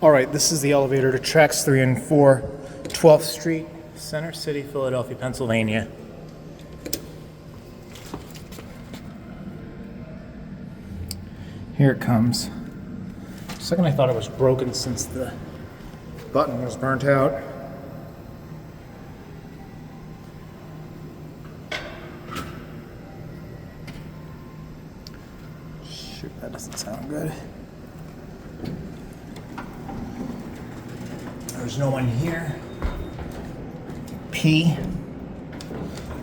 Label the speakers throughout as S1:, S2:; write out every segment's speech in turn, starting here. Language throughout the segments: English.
S1: All right, this is the elevator to tracks 3 and 4, 12th Street, Center City, Philadelphia, Pennsylvania. Here it comes. For a second I thought it was broken since the button was burnt out. Shoot, that doesn't sound good. There's no one here. P.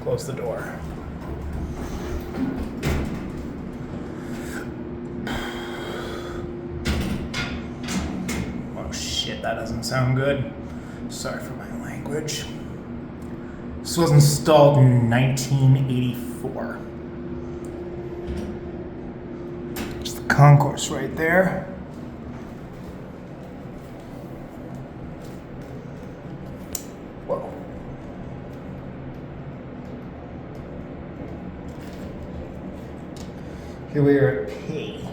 S1: Close the door. Oh shit, that doesn't sound good. Sorry for my language. This was installed in 1984. There's the concourse right there. Whoa. Here we are at P.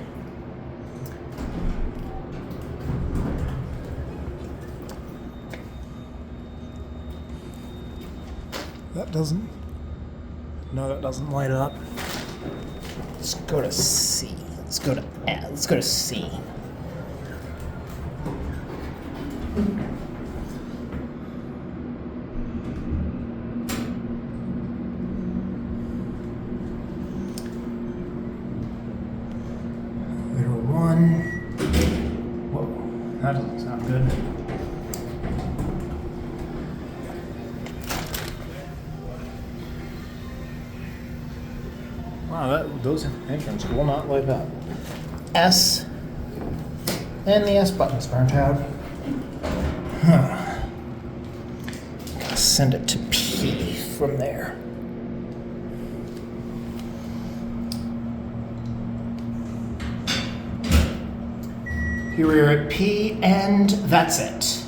S1: That doesn't light up. Let's go to C. Let's go to C. Letter 1. Whoa, that doesn't sound good. Wow, those entrance will not light up. S. And the S button's burnt out. Gotta send it to P from there. Here we are at P, and that's it.